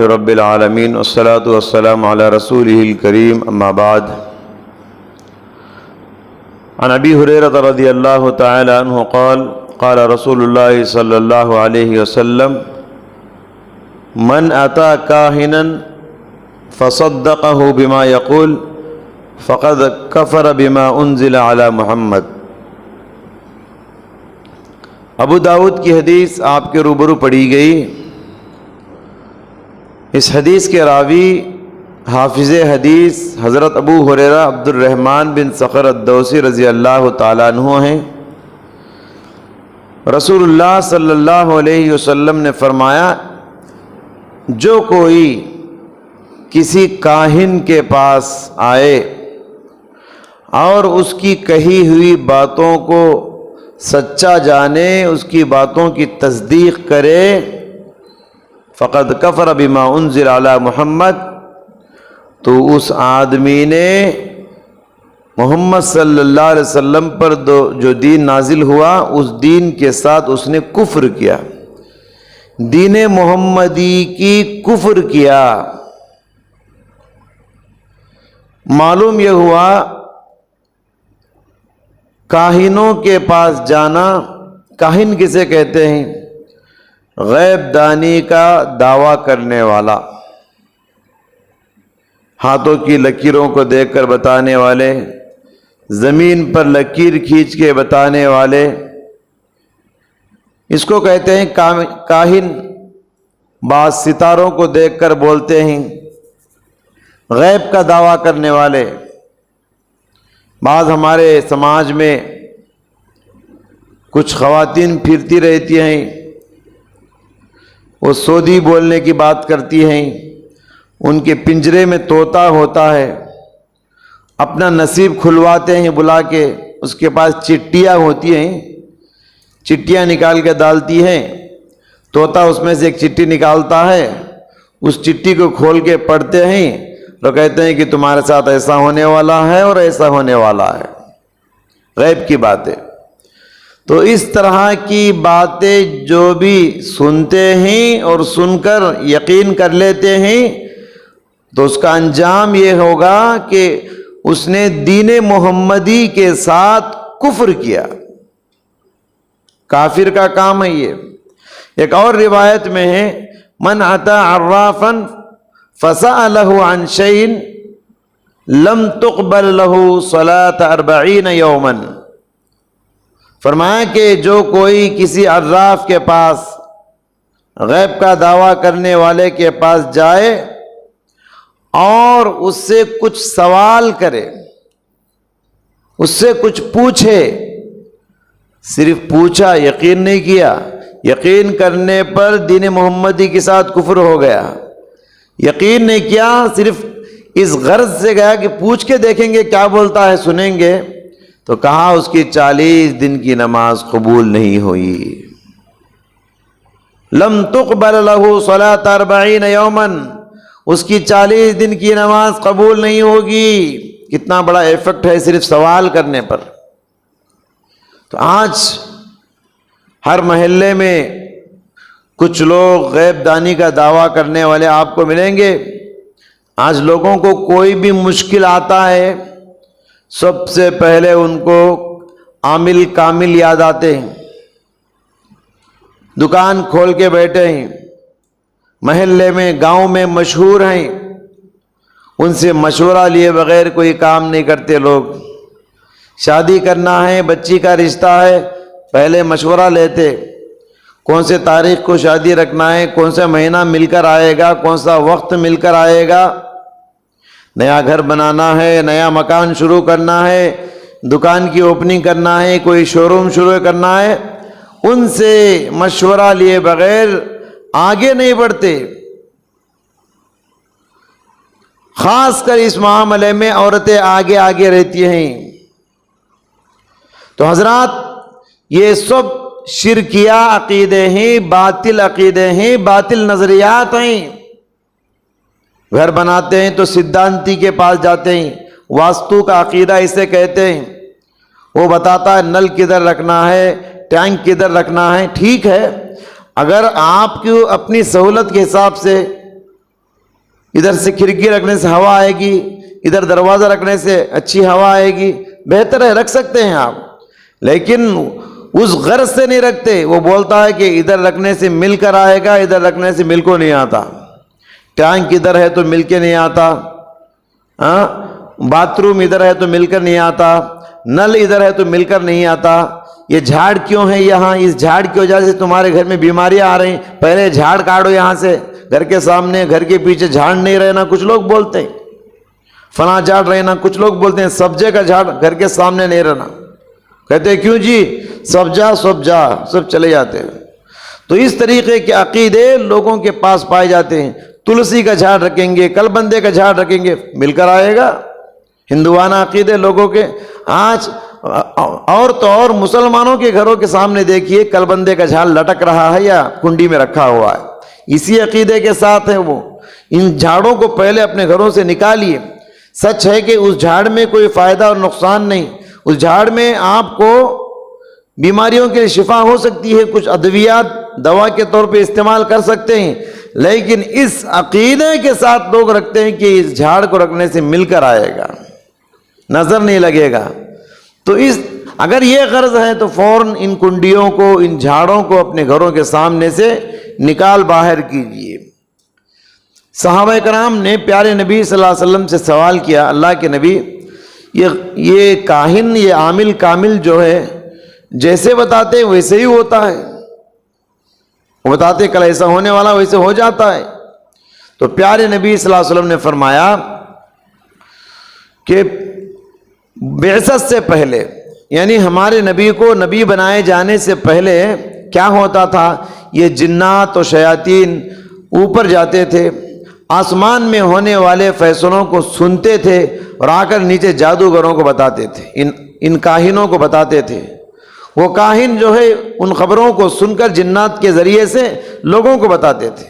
رب العالمین والصلاة والسلام علی رسولہ الکریم اما بعد عن ابی ہریرہ رضی اللہ تعالی عنہ قال قال رسول اللہ صلی اللہ علیہ وسلم من اتی کاہنا فصدقہ بما یقول فقد کفر بما انزل علی محمد۔ ابو داؤد کی حدیث آپ کے روبرو پڑھی گئی۔ اس حدیث کے راوی حافظ حدیث حضرت ابو ہریرہ عبد الرحمن بن صخر الدوسی رضی اللہ تعالیٰ عنہ ہیں۔ رسول اللہ صلی اللہ علیہ وسلم نے فرمایا، جو کوئی کسی کاہن کے پاس آئے اور اس کی کہی ہوئی باتوں کو سچا جانے، اس کی باتوں کی تصدیق کرے، فقد کفر بما انزل علی محمد، تو اس آدمی نے محمد صلی اللہ علیہ وسلم پر جو دین نازل ہوا اس دین کے ساتھ اس نے کفر کیا، دین محمدی کی کفر کیا۔ معلوم یہ ہوا کاہنوں کے پاس جانا، کاہن کسے کہتے ہیں؟ غیب دانی کا دعویٰ کرنے والا، ہاتھوں کی لکیروں کو دیکھ کر بتانے والے، زمین پر لکیر کھینچ کے بتانے والے، اس کو کہتے ہیں کاہن۔ بعض ستاروں کو دیکھ کر بولتے ہیں، غیب کا دعویٰ کرنے والے۔ بعض ہمارے سماج میں کچھ خواتین پھرتی رہتی ہیں، وہ سودی بولنے کی بات کرتی ہیں، ان کے پنجرے میں طوطا ہوتا ہے، اپنا نصیب کھلواتے ہیں بلا کے، اس کے پاس چٹیاں ہوتی ہیں، چٹیاں نکال کے ڈالتی ہیں، طوطا اس میں سے ایک چٹی نکالتا ہے، اس چٹی کو کھول کے پڑھتے ہیں تو کہتے ہیں کہ تمہارے ساتھ ایسا ہونے والا ہے اور ایسا ہونے والا ہے، غیب کی باتیں۔ تو اس طرح کی باتیں جو بھی سنتے ہیں اور سن کر یقین کر لیتے ہیں تو اس کا انجام یہ ہوگا کہ اس نے دین محمدی کے ساتھ کفر کیا، کافر کا کام ہے یہ۔ ایک اور روایت میں ہے، من اتی عرافا فسألہ عن شیء لم تقبل لہ صلاة 40 یوما۔ فرمایا کہ جو کوئی کسی عراف کے پاس، غیب کا دعویٰ کرنے والے کے پاس جائے اور اس سے کچھ سوال کرے، اس سے کچھ پوچھے، صرف پوچھا، یقین نہیں کیا، یقین کرنے پر دین محمدی کے ساتھ کفر ہو گیا، یقین نہیں کیا، صرف اس غرض سے گیا کہ پوچھ کے دیکھیں گے کیا بولتا ہے، سنیں گے، تو کہا اس کی 40 دن کی نماز قبول نہیں ہوئی۔ لم تقبل لہ صلاة 40 یوما، اس کی 40 دن کی نماز قبول نہیں ہوگی۔ کتنا بڑا ایفیکٹ ہے صرف سوال کرنے پر۔ تو آج ہر محلے میں کچھ لوگ غیب دانی کا دعویٰ کرنے والے آپ کو ملیں گے۔ آج لوگوں کو کوئی بھی مشکل آتا ہے، سب سے پہلے ان کو عامل کامل یاد آتے ہیں، دکان کھول کے بیٹھے ہیں، محلے میں گاؤں میں مشہور ہیں، ان سے مشورہ لیے بغیر کوئی کام نہیں کرتے لوگ۔ شادی کرنا ہے، بچی کا رشتہ ہے، پہلے مشورہ لیتے، کون سے تاریخ کو شادی رکھنا ہے، کون سا مہینہ مل کر آئے گا، کون سا وقت مل کر آئے گا، نیا گھر بنانا ہے، نیا مکان شروع کرنا ہے، دکان کی اوپننگ کرنا ہے، کوئی شو روم شروع کرنا ہے، ان سے مشورہ لیے بغیر آگے نہیں بڑھتے۔ خاص کر اس معاملے میں عورتیں آگے آگے رہتی ہیں۔ تو حضرات، یہ سب شرکیہ عقیدے ہیں، باطل عقیدے ہیں، باطل نظریات ہیں۔ گھر بناتے ہیں تو سدھانتی کے پاس جاتے ہیں، واستو کا عقیدہ اسے کہتے ہیں، وہ بتاتا ہے نل کدھر رکھنا ہے، ٹینک کدھر رکھنا ہے۔ ٹھیک ہے، اگر آپ کو اپنی سہولت کے حساب سے ادھر سے کھڑکی رکھنے سے ہوا آئے گی، ادھر دروازہ رکھنے سے اچھی ہوا آئے گی، بہتر ہے، رکھ سکتے ہیں آپ، لیکن اس غرض سے نہیں رکھتے۔ وہ بولتا ہے کہ ادھر رکھنے سے مل کر آئے گا، ادھر رکھنے سے مل کو نہیں آتا، ٹینک ادھر ہے تو مل کے نہیں آتا، باتھ روم ادھر ہے تو مل کر نہیں آتا، نل ادھر ہے تو مل کر نہیں آتا۔ یہ جھاڑ کیوں ہے یہاں؟ اس جھاڑ کی وجہ سے تمہارے گھر میں بیماریاں آ رہی ہیں، پہلے جھاڑ کاٹو یہاں سے، گھر کے سامنے، گھر کے پیچھے جھاڑ نہیں رہنا، کچھ لوگ بولتے ہیں فلاں جھاڑ رہنا، کچھ لوگ بولتے ہیں سبزے کا جھاڑ گھر کے سامنے نہیں رہنا، کہتے ہیں کیوں جی، سب چلے جاتے ہیں۔ تو اس طریقے کے عقیدے لوگوں کے پاس پائے جاتے ہیں، تلسی کا جھاڑ رکھیں گے، کل بندے کا جھاڑ رکھیں گے، مل کر آئے گا، ہندوانہ عقیدے لوگوں کے۔ آج اور تو اور مسلمانوں کے گھروں کے سامنے دیکھیے کل بندے کا جھاڑ لٹک رہا ہے یا کنڈی میں رکھا ہوا ہے، اسی عقیدے کے ساتھ ہیں وہ۔ ان جھاڑوں کو پہلے اپنے گھروں سے نکالیے۔ سچ ہے کہ اس جھاڑ میں کوئی فائدہ اور نقصان نہیں، اس جھاڑ میں آپ کو بیماریوں کے شفا ہو سکتی ہے، کچھ ادویات دوا کے طور پہ استعمال کر سکتے ہیں، لیکن اس عقیدے کے ساتھ لوگ رکھتے ہیں کہ اس جھاڑ کو رکھنے سے مل کر آئے گا، نظر نہیں لگے گا۔ تو اگر یہ غرض ہے تو فوراً ان کنڈیوں کو، ان جھاڑوں کو اپنے گھروں کے سامنے سے نکال باہر کیجیے۔ صحابہ کرام نے پیارے نبی صلی اللہ علیہ وسلم سے سوال کیا، اللہ کے نبی، یہ کاہن، یہ عامل کامل جو ہے جیسے بتاتے ہیں ویسے ہی ہوتا ہے، وہ بتاتے کل ایسا ہونے والا ویسے ہو جاتا ہے؟ تو پیارے نبی صلی اللہ علیہ وسلم نے فرمایا کہ بعثت سے پہلے، یعنی ہمارے نبی کو نبی بنائے جانے سے پہلے کیا ہوتا تھا، یہ جنات و شیاطین اوپر جاتے تھے، آسمان میں ہونے والے فیصلوں کو سنتے تھے اور آ کر نیچے جادوگروں کو بتاتے تھے، ان کاہنوں کو بتاتے تھے۔ وہ کاہن جو ہے ان خبروں کو سن کر جنات کے ذریعے سے لوگوں کو بتاتے تھے۔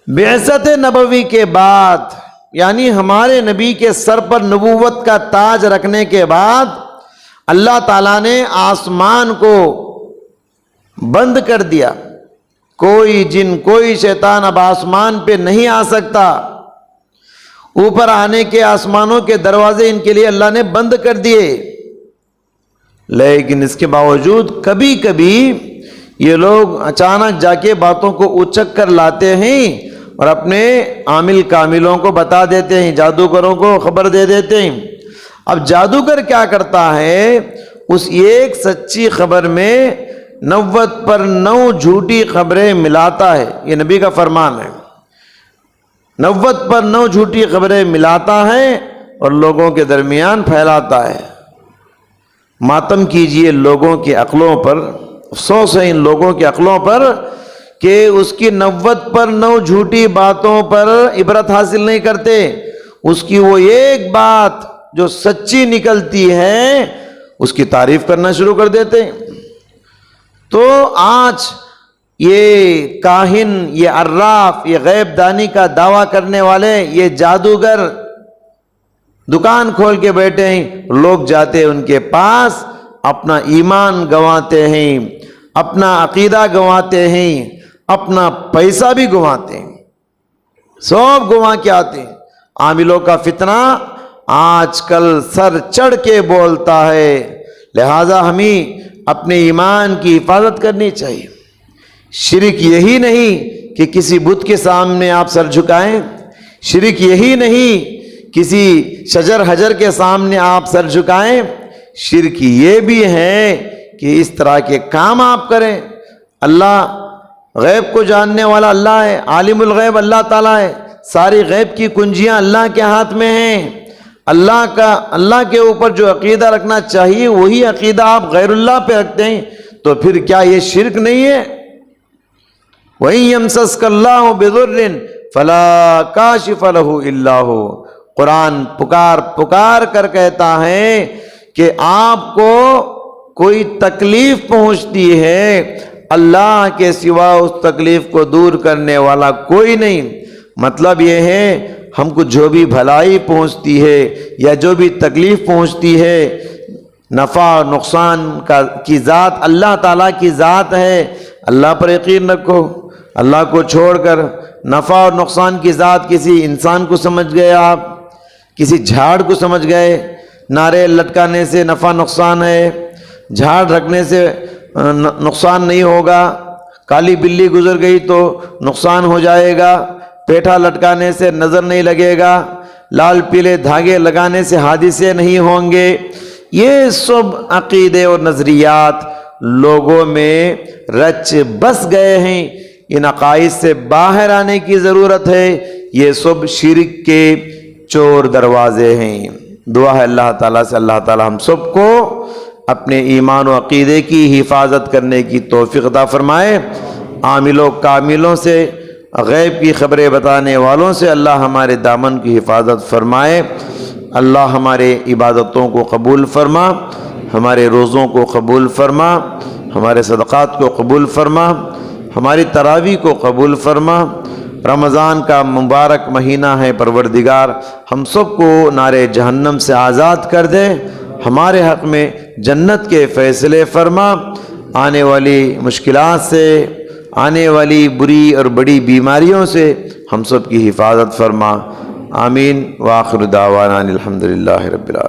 بعثت نبوی کے بعد، یعنی ہمارے نبی کے سر پر نبوت کا تاج رکھنے کے بعد اللہ تعالیٰ نے آسمان کو بند کر دیا، کوئی جن، کوئی شیطان اب آسمان پہ نہیں آ سکتا، اوپر آنے کے آسمانوں کے دروازے ان کے لیے اللہ نے بند کر دیے۔ لیکن اس کے باوجود کبھی کبھی یہ لوگ اچانک جا کے باتوں کو اچک کر لاتے ہیں اور اپنے عامل کاملوں کو بتا دیتے ہیں، جادوگروں کو خبر دے دیتے ہیں۔ اب جادوگر کیا کرتا ہے، اس ایک سچی خبر میں 90 پر 9 جھوٹی خبریں ملاتا ہے، یہ نبی کا فرمان ہے، 90 پر 9 جھوٹی خبریں ملاتا ہے اور لوگوں کے درمیان پھیلاتا ہے۔ ماتم کیجئے لوگوں کی عقلوں پر، افسوس ہے ان لوگوں کی عقلوں پر کہ اس کی 90 پر 9 جھوٹی باتوں پر عبرت حاصل نہیں کرتے، اس کی وہ ایک بات جو سچی نکلتی ہے اس کی تعریف کرنا شروع کر دیتے ہیں۔ تو آج یہ کاہن، یہ عراف، یہ غیب دانی کا دعویٰ کرنے والے، یہ جادوگر دکان کھول کے بیٹھے ہیں، لوگ جاتے ہیں ان کے پاس، اپنا ایمان گنواتے ہیں، اپنا عقیدہ گنواتے ہیں، اپنا پیسہ بھی گنواتے ہیں، سب گنوا کے آتے ہیں۔ عاملوں کا فتنہ آج کل سر چڑھ کے بولتا ہے، لہذا ہمیں اپنے ایمان کی حفاظت کرنی چاہیے۔ شرک یہی نہیں کہ کسی بت کے سامنے آپ سر جھکائیں، شرک یہی نہیں کسی شجر حجر کے سامنے آپ سر جھکائیں، شرک یہ بھی ہے کہ اس طرح کے کام آپ کریں۔ اللہ غیب کو جاننے والا اللہ ہے، عالم الغیب اللہ تعالیٰ ہے، ساری غیب کی کنجیاں اللہ کے ہاتھ میں ہیں۔ اللہ کے اوپر جو عقیدہ رکھنا چاہیے وہی عقیدہ آپ غیر اللہ پہ رکھتے ہیں، تو پھر کیا یہ شرک نہیں ہے؟ وَإِن يَمْسَسْكَ اللَّهُ بِضُرٍّ فَلَا كَاشِفَ لَهُ إِلَّا هُوَ۔ قرآن پکار کر کہتا ہے کہ آپ کو کوئی تکلیف پہنچتی ہے، اللہ کے سوا اس تکلیف کو دور کرنے والا کوئی نہیں۔ مطلب یہ ہے ہم کو جو بھی بھلائی پہنچتی ہے یا جو بھی تکلیف پہنچتی ہے، نفع نقصان کی ذات اللہ تعالیٰ کی ذات ہے، اللہ پر یقین رکھو۔ اللہ کو چھوڑ کر نفع اور نقصان کی ذات کسی انسان کو سمجھ گئے، آپ کسی جھاڑ کو سمجھ گئے، نعرے لٹکانے سے نفع نقصان ہے، جھاڑ رکھنے سے نقصان نہیں ہوگا، کالی بلی گزر گئی تو نقصان ہو جائے گا، پیٹھا لٹکانے سے نظر نہیں لگے گا، لال پیلے دھاگے لگانے سے حادثے نہیں ہوں گے۔ یہ سب عقیدے اور نظریات لوگوں میں رچ بس گئے ہیں، ان عقائد سے باہر آنے کی ضرورت ہے۔ یہ سب شرک کے چور دروازے ہیں۔ دعا ہے اللہ تعالیٰ سے اللہ تعالیٰ ہم سب کو اپنے ایمان و عقیدے کی حفاظت کرنے کی توفیق عطا فرمائے۔ عاملوں کاملوں سے، غیب کی خبریں بتانے والوں سے اللہ ہمارے دامن کی حفاظت فرمائے۔ اللہ ہمارے عبادتوں کو قبول فرما، ہمارے روزوں کو قبول فرما، ہمارے صدقات کو قبول فرما، ہماری تراویح کو قبول فرما۔ رمضان کا مبارک مہینہ ہے پروردگار، ہم سب کو نار جہنم سے آزاد کر دے، ہمارے حق میں جنت کے فیصلے فرما، آنے والی مشکلات سے، آنے والی بری اور بڑی بیماریوں سے ہم سب کی حفاظت فرما۔ آمین۔ وآخر دعوانا الحمدللہ رب العالمین۔